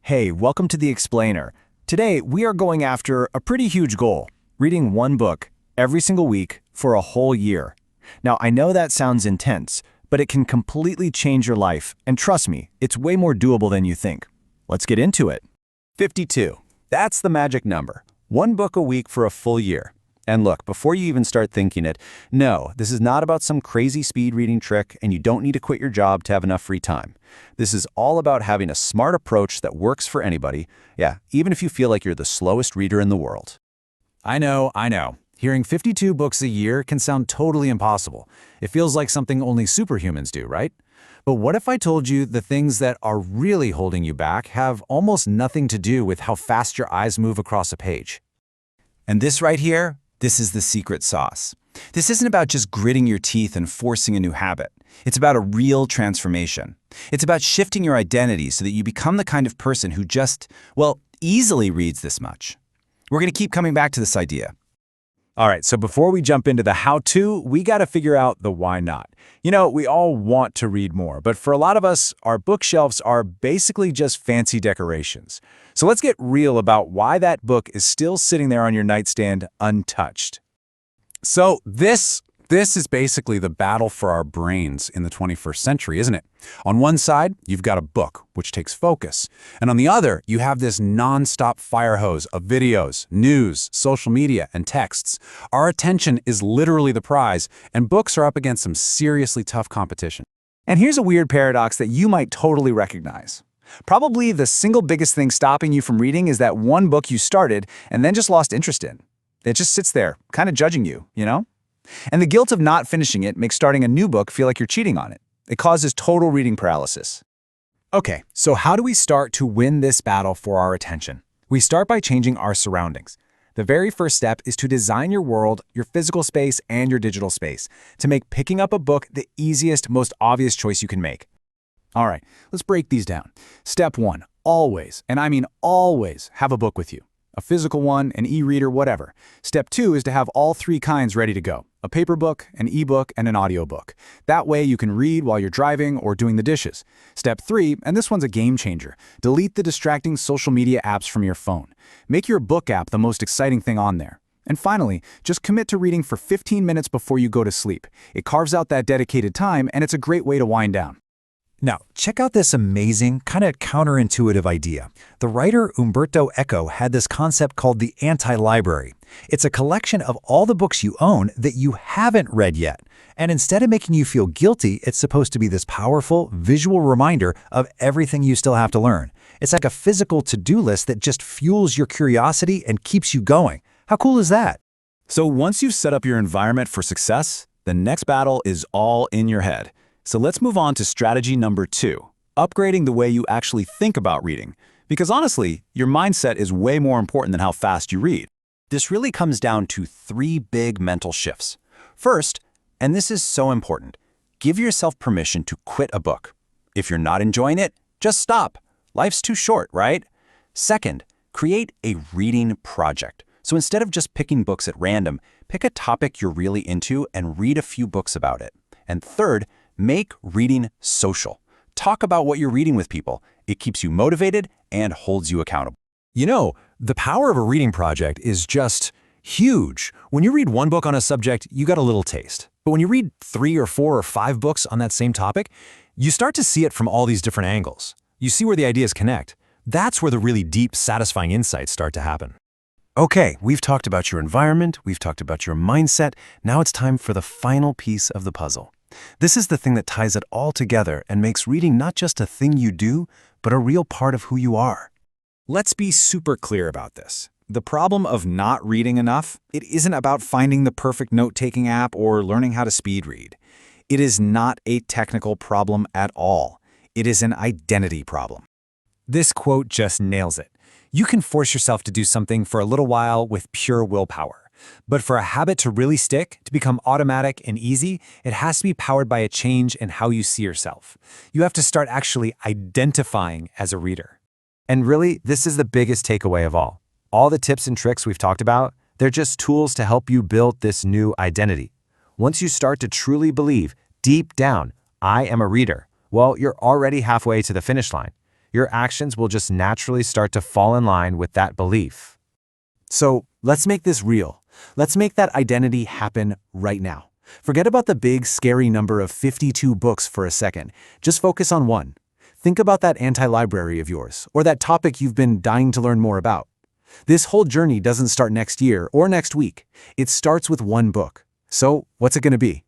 Hey, welcome to The Explainer. Today, we are going after a pretty huge goal, reading one book every single week for a whole year. Now, I know that sounds intense, but it can completely change your life, and trust me, it's way more doable than you think. Let's get into it. 52. That's the magic number. One book a week for a full year. And look, before you even start thinking it, no, this is not about some crazy speed reading trick, and you don't need to quit your job to have enough free time. This is all about having a smart approach that works for anybody, even if you feel like you're the slowest reader in the world. I know. Hearing 52 books a year can sound totally impossible. It feels like something only superhumans do, right? But what if I told you the things that are really holding you back have almost nothing to do with how fast your eyes move across a page? And this right here, this is the secret sauce. This isn't about just gritting your teeth and forcing a new habit. It's about a real transformation. It's about shifting your identity so that you become the kind of person who just, easily reads this much. We're going to keep coming back to this idea. All right, so before we jump into the how-to, we got to figure out the why not. You know, we all want to read more, but for a lot of us, our bookshelves are basically just fancy decorations. So let's get real about why that book is still sitting there on your nightstand untouched. So this is basically the battle for our brains in the 21st century, isn't it? On one side, you've got a book, which takes focus. And on the other, you have this non-stop fire hose of videos, news, social media, and texts. Our attention is literally the prize, and books are up against some seriously tough competition. And here's a weird paradox that you might totally recognize. Probably the single biggest thing stopping you from reading is that one book you started and then just lost interest in. It just sits there, kind of judging you, you know? And the guilt of not finishing it makes starting a new book feel like you're cheating on it. It causes total reading paralysis. Okay, so how do we start to win this battle for our attention? We start by changing our surroundings. The very first step is to design your world, your physical space, and your digital space to make picking up a book the easiest, most obvious choice you can make. All right, let's break these down. Step 1, always, and I mean always, have a book with you. A physical one, an e-reader, whatever. Step 2 is to have all three kinds ready to go. A paper book, an e-book, and an audiobook. That way you can read while you're driving or doing the dishes. Step 3, and this one's a game changer, delete the distracting social media apps from your phone. Make your book app the most exciting thing on there. And finally, just commit to reading for 15 minutes before you go to sleep. It carves out that dedicated time, and it's a great way to wind down. Now, check out this amazing, kind of counterintuitive idea. The writer Umberto Eco had this concept called the anti-library. It's a collection of all the books you own that you haven't read yet. And instead of making you feel guilty, it's supposed to be this powerful, visual reminder of everything you still have to learn. It's like a physical to-do list that just fuels your curiosity and keeps you going. How cool is that? So once you've set up your environment for success, the next battle is all in your head. So let's move on to strategy number 2, upgrading the way you actually think about reading. Because honestly, your mindset is way more important than how fast you read. This really comes down to 3 big mental shifts. First, and this is so important, give yourself permission to quit a book. If you're not enjoying it, just stop. Life's too short, right? Second, create a reading project. So instead of just picking books at random, pick a topic you're really into and read a few books about it. And third, make reading social. Talk about what you're reading with people. It keeps you motivated and holds you accountable. You know, the power of a reading project is just huge. When you read one book on a subject, you got a little taste. But when you read 3 or 4 or 5 books on that same topic, you start to see it from all these different angles. You see where the ideas connect. That's where the really deep, satisfying insights start to happen. Okay, we've talked about your environment, we've talked about your mindset. Now it's time for the final piece of the puzzle. This is the thing that ties it all together and makes reading not just a thing you do, but a real part of who you are. Let's be super clear about this. The problem of not reading enough, it isn't about finding the perfect note-taking app or learning how to speed read. It is not a technical problem at all. It is an identity problem. This quote just nails it. You can force yourself to do something for a little while with pure willpower. But for a habit to really stick, to become automatic and easy, it has to be powered by a change in how you see yourself. You have to start actually identifying as a reader. And really, this is the biggest takeaway of all. All the tips and tricks we've talked about, they're just tools to help you build this new identity. Once you start to truly believe, deep down, I am a reader, well, you're already halfway to the finish line. your actions will just naturally start to fall in line with that belief. So let's make this real. Let's make that identity happen right now. Forget about the big, scary number of 52 books for a second. Just focus on one. Think about that anti-library of yours, or that topic you've been dying to learn more about. This whole journey doesn't start next year or next week. It starts with one book. So what's it going to be?